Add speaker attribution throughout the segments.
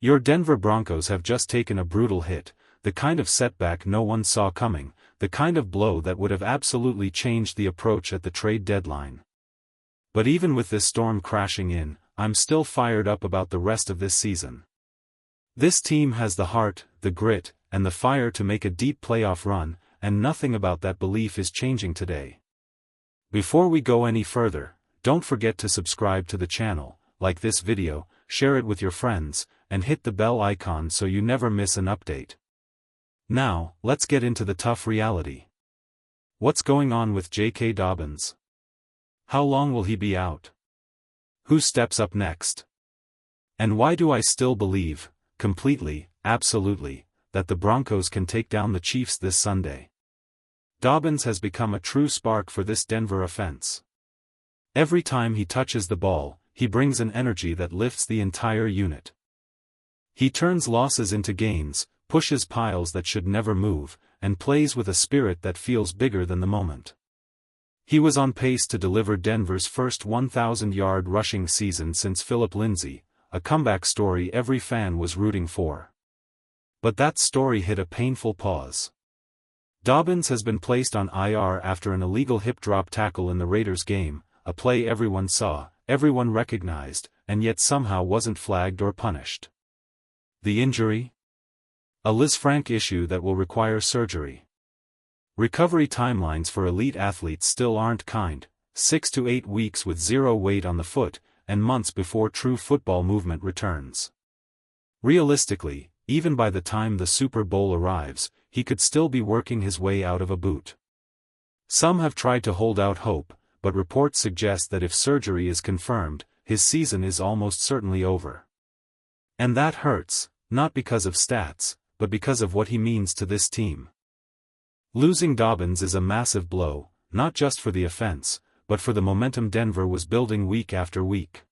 Speaker 1: Your Denver Broncos have just taken a brutal hit, the kind of setback no one saw coming, the kind of blow that would have absolutely changed the approach at the trade deadline. But even with this storm crashing in, I'm still fired up about the rest of this season. This team has the heart, the grit, and the fire to make a deep playoff run, and nothing about that belief is changing today. Before we go any further, don't forget to subscribe to the channel, like this video, share it with your friends, and hit the bell icon so you never miss an update. Now, let's get into the tough reality. What's going on with J.K. Dobbins? How long will he be out? Who steps up next? And why do I still believe, completely, absolutely, that the Broncos can take down the Chiefs this Sunday? Dobbins has become a true spark for this Denver offense. Every time he touches the ball, he brings an energy that lifts the entire unit. He turns losses into gains, pushes piles that should never move, and plays with a spirit that feels bigger than the moment. He was on pace to deliver Denver's first 1,000-yard rushing season since Philip Lindsay, a comeback story every fan was rooting for. But that story hit a painful pause. Dobbins has been placed on IR after an illegal hip drop tackle in the Raiders game, a play everyone saw, everyone recognized, and yet somehow wasn't flagged or punished. The injury? A Lisfranc issue that will require surgery. Recovery timelines for elite athletes still aren't kind, 6 to 8 weeks with zero weight on the foot, and months before true football movement returns. Realistically, even by the time the Super Bowl arrives, he could still be working his way out of a boot. Some have tried to hold out hope, but reports suggest that if surgery is confirmed, his season is almost certainly over. And that hurts, not because of stats, but because of what he means to this team. Losing Dobbins is a massive blow, not just for the offense, but for the momentum Denver was building week after week.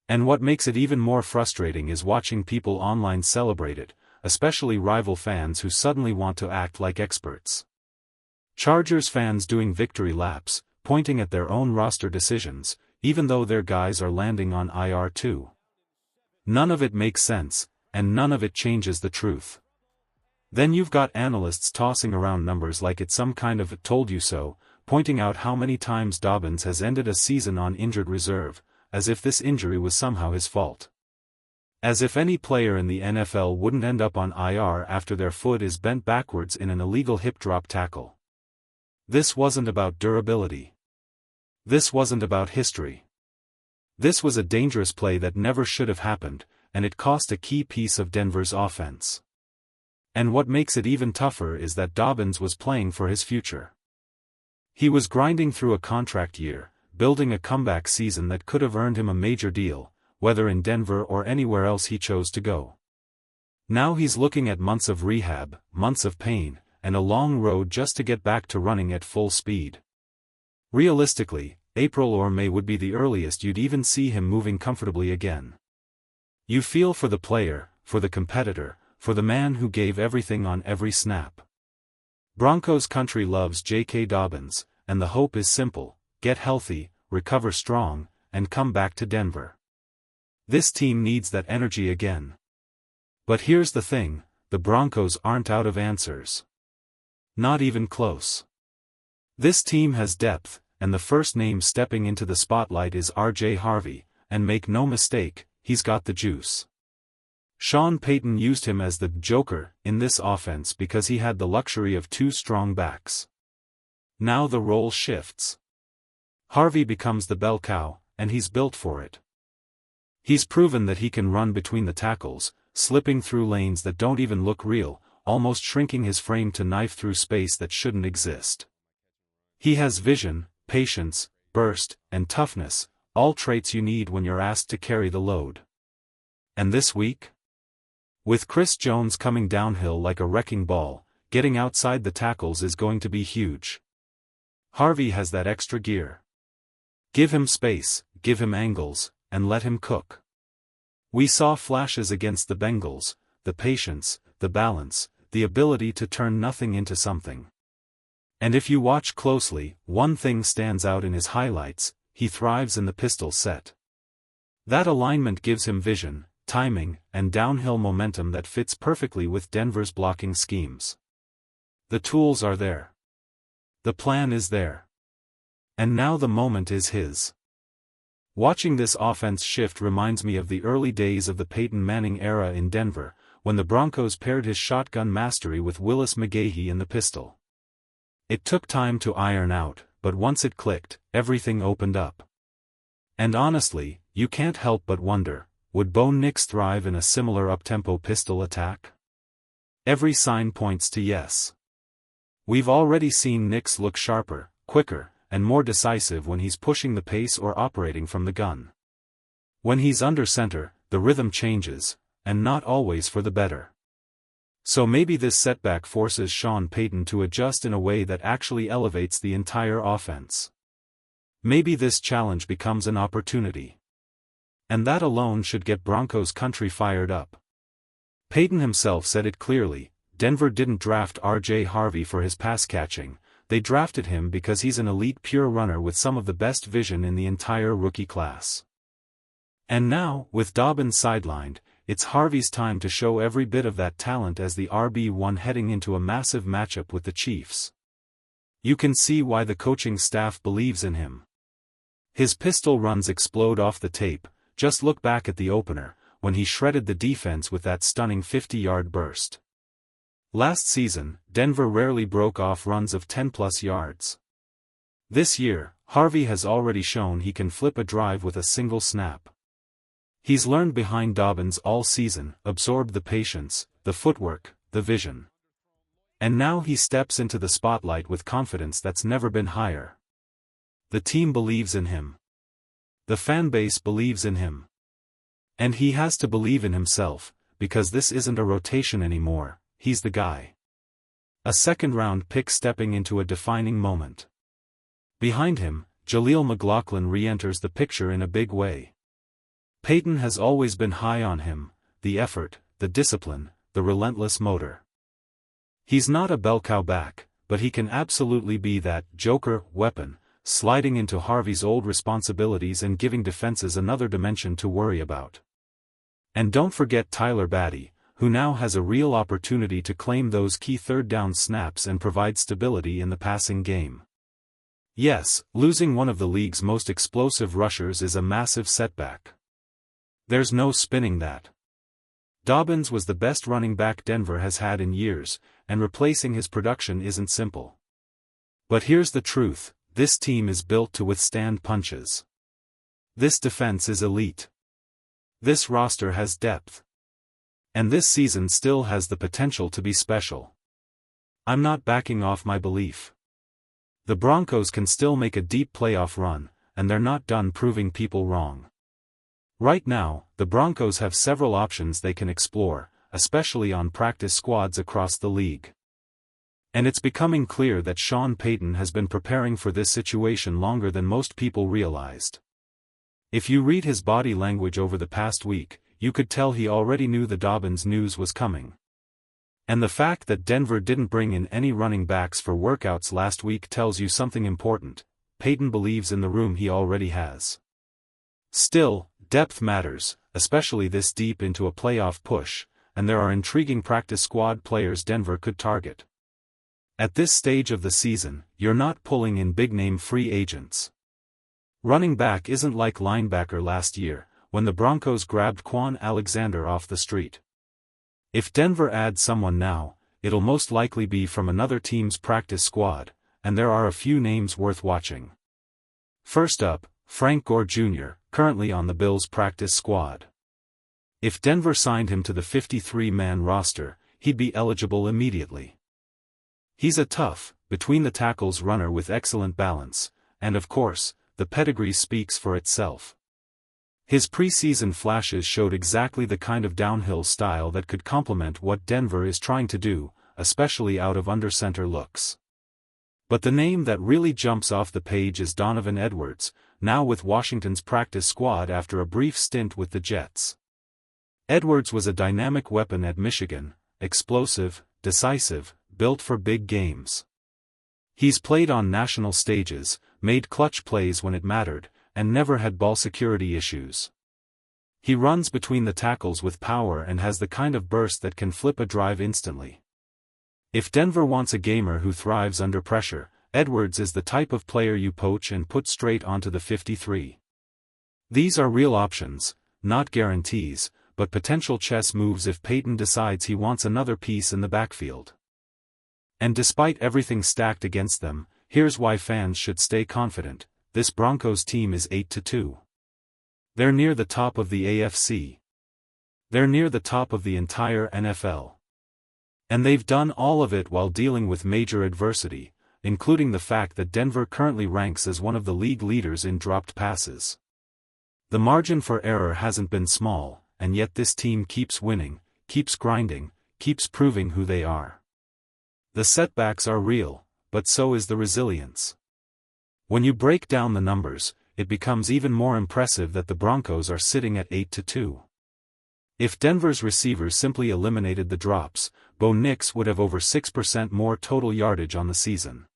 Speaker 1: And what makes it even more frustrating is watching people online celebrate it, especially rival fans who suddenly want to act like experts. Chargers fans doing victory laps, pointing at their own roster decisions, even though their guys are landing on IR too. None of it makes sense, and none of it changes the truth. Then you've got analysts tossing around numbers like it's some kind of told you so, pointing out how many times Dobbins has ended a season on injured reserve, as if this injury was somehow his fault. As if any player in the NFL wouldn't end up on IR after their foot is bent backwards in an illegal hip drop tackle. This wasn't about durability. This wasn't about history. This was a dangerous play that never should have happened, and it cost a key piece of Denver's offense. And what makes it even tougher is that Dobbins was playing for his future. He was grinding through a contract year, building a comeback season that could have earned him a major deal, whether in Denver or anywhere else he chose to go. Now he's looking at months of rehab, months of pain, and a long road just to get back to running at full speed. Realistically, April or May would be the earliest you'd even see him moving comfortably again. You feel for the player, for the competitor, for the man who gave everything on every snap. Broncos country loves J.K. Dobbins, and the hope is simple: get healthy, recover strong, and come back to Denver. This team needs that energy again. But here's the thing, the Broncos aren't out of answers. Not even close. This team has depth, and the first name stepping into the spotlight is R.J. Harvey, and make no mistake, he's got the juice. Sean Payton used him as the joker in this offense because he had the luxury of two strong backs. Now the role shifts. Harvey becomes the bell cow, and he's built for it. He's proven that he can run between the tackles, slipping through lanes that don't even look real, almost shrinking his frame to knife through space that shouldn't exist. He has vision, patience, burst, and toughness, all traits you need when you're asked to carry the load. And this week? With Chris Jones coming downhill like a wrecking ball, getting outside the tackles is going to be huge. Harvey has that extra gear. Give him space, give him angles, and let him cook. We saw flashes against the Bengals, the patience, the balance, the ability to turn nothing into something. And if you watch closely, one thing stands out in his highlights: he thrives in the pistol set. That alignment gives him vision, timing, and downhill momentum that fits perfectly with Denver's blocking schemes. The tools are there. The plan is there. And now the moment is his. Watching this offense shift reminds me of the early days of the Peyton Manning era in Denver, when the Broncos paired his shotgun mastery with Willis McGahee in the pistol. It took time to iron out, but once it clicked, everything opened up. And honestly, you can't help but wonder, would Bo Nix thrive in a similar up-tempo pistol attack? Every sign points to yes. We've already seen Nix look sharper, quicker, and more decisive when he's pushing the pace or operating from the gun. When he's under center, the rhythm changes, and not always for the better. So maybe this setback forces Sean Payton to adjust in a way that actually elevates the entire offense. Maybe this challenge becomes an opportunity. And that alone should get Broncos country fired up. Payton himself said it clearly, Denver didn't draft R.J. Harvey for his pass catching, they drafted him because he's an elite pure runner with some of the best vision in the entire rookie class. And now, with Dobbins sidelined, it's Harvey's time to show every bit of that talent as the RB1 heading into a massive matchup with the Chiefs. You can see why the coaching staff believes in him. His pistol runs explode off the tape, just look back at the opener, when he shredded the defense with that stunning 50-yard burst. Last season, Denver rarely broke off runs of 10-plus yards. This year, Harvey has already shown he can flip a drive with a single snap. He's learned behind Dobbins all season, absorbed the patience, the footwork, the vision. And now he steps into the spotlight with confidence that's never been higher. The team believes in him. The fan base believes in him. And he has to believe in himself, because this isn't a rotation anymore. He's the guy. A second-round pick stepping into a defining moment. Behind him, Jaleel McLaughlin re-enters the picture in a big way. Payton has always been high on him, the effort, the discipline, the relentless motor. He's not a bell cow back, but he can absolutely be that joker weapon, sliding into Harvey's old responsibilities and giving defenses another dimension to worry about. And don't forget Tyler Batty, who now has a real opportunity to claim those key third-down snaps and provide stability in the passing game. Yes, losing one of the league's most explosive rushers is a massive setback. There's no spinning that. Dobbins was the best running back Denver has had in years, and replacing his production isn't simple. But here's the truth, this team is built to withstand punches. This defense is elite. This roster has depth. And this season still has the potential to be special. I'm not backing off my belief. The Broncos can still make a deep playoff run, and they're not done proving people wrong. Right now, the Broncos have several options they can explore, especially on practice squads across the league. And it's becoming clear that Sean Payton has been preparing for this situation longer than most people realized. If you read his body language over the past week, you could tell he already knew the Dobbins news was coming. And the fact that Denver didn't bring in any running backs for workouts last week tells you something important. Payton believes in the room he already has. Still, depth matters, especially this deep into a playoff push, and there are intriguing practice squad players Denver could target. At this stage of the season, you're not pulling in big-name free agents. Running back isn't like linebacker last year, when the Broncos grabbed Quan Alexander off the street. If Denver adds someone now, it'll most likely be from another team's practice squad, and there are a few names worth watching. First up, Frank Gore Jr., currently on the Bills' practice squad. If Denver signed him to the 53-man roster, he'd be eligible immediately. He's a tough, between-the-tackles runner with excellent balance, and of course, the pedigree speaks for itself. His preseason flashes showed exactly the kind of downhill style that could complement what Denver is trying to do, especially out of under-center looks. But the name that really jumps off the page is Donovan Edwards, now with Washington's practice squad after a brief stint with the Jets. Edwards was a dynamic weapon at Michigan, explosive, decisive, built for big games. He's played on national stages, made clutch plays when it mattered, and never had ball security issues. He runs between the tackles with power and has the kind of burst that can flip a drive instantly. If Denver wants a gamer who thrives under pressure, Edwards is the type of player you poach and put straight onto the 53. These are real options, not guarantees, but potential chess moves if Payton decides he wants another piece in the backfield. And despite everything stacked against them, here's why fans should stay confident: this Broncos team is 8-2. They're near the top of the AFC. They're near the top of the entire NFL. And they've done all of it while dealing with major adversity, including the fact that Denver currently ranks as one of the league leaders in dropped passes. The margin for error hasn't been small, and yet this team keeps winning, keeps grinding, keeps proving who they are. The setbacks are real, but so is the resilience. When you break down the numbers, it becomes even more impressive that the Broncos are sitting at 8-2. If Denver's receivers simply eliminated the drops, Bo Nix would have over 6% more total yardage on the season.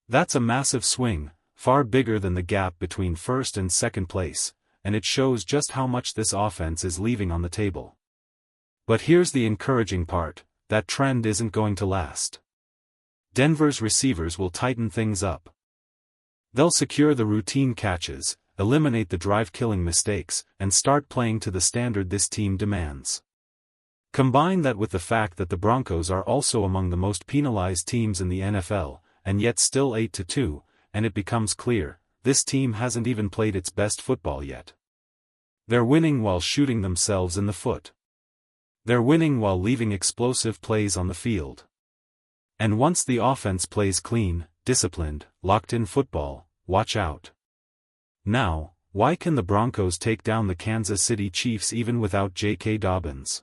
Speaker 1: That's a massive swing, far bigger than the gap between first and second place, and it shows just how much this offense is leaving on the table. But here's the encouraging part: that trend isn't going to last. Denver's receivers will tighten things up. They'll secure the routine catches, eliminate the drive-killing mistakes, and start playing to the standard this team demands. Combine that with the fact that the Broncos are also among the most penalized teams in the NFL, and yet still 8-2, and it becomes clear, this team hasn't even played its best football yet. They're winning while shooting themselves in the foot. They're winning while leaving explosive plays on the field. And once the offense plays clean, disciplined, locked-in football, watch out. Now, why can the Broncos take down the Kansas City Chiefs even without J.K. Dobbins?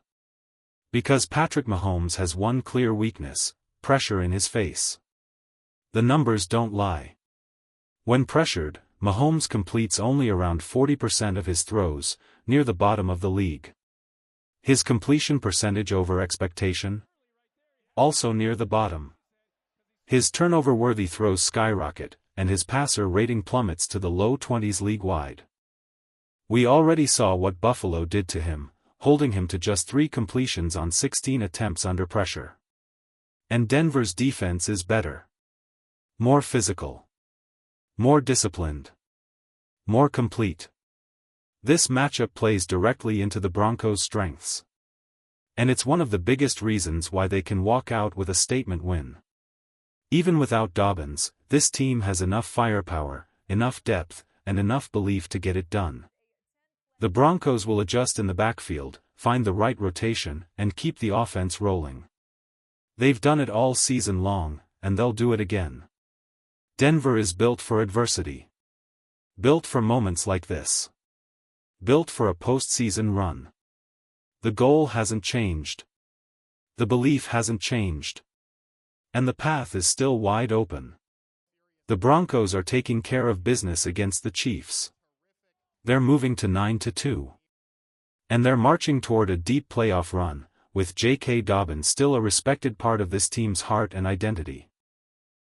Speaker 1: Because Patrick Mahomes has one clear weakness: pressure in his face. The numbers don't lie. When pressured, Mahomes completes only around 40% of his throws, near the bottom of the league. His completion percentage over expectation? Also near the bottom. His turnover-worthy throws skyrocket, and his passer rating plummets to the low 20s league-wide. We already saw what Buffalo did to him, holding him to just 3 completions on 16 attempts under pressure. And Denver's defense is better. More physical. More disciplined. More complete. This matchup plays directly into the Broncos' strengths. And it's one of the biggest reasons why they can walk out with a statement win. Even without Dobbins, this team has enough firepower, enough depth, and enough belief to get it done. The Broncos will adjust in the backfield, find the right rotation, and keep the offense rolling. They've done it all season long, and they'll do it again. Denver is built for adversity. Built for moments like this. Built for a postseason run. The goal hasn't changed. The belief hasn't changed. And the path is still wide open. The Broncos are taking care of business against the Chiefs. They're moving to 9-2. And they're marching toward a deep playoff run, with J.K. Dobbins still a respected part of this team's heart and identity.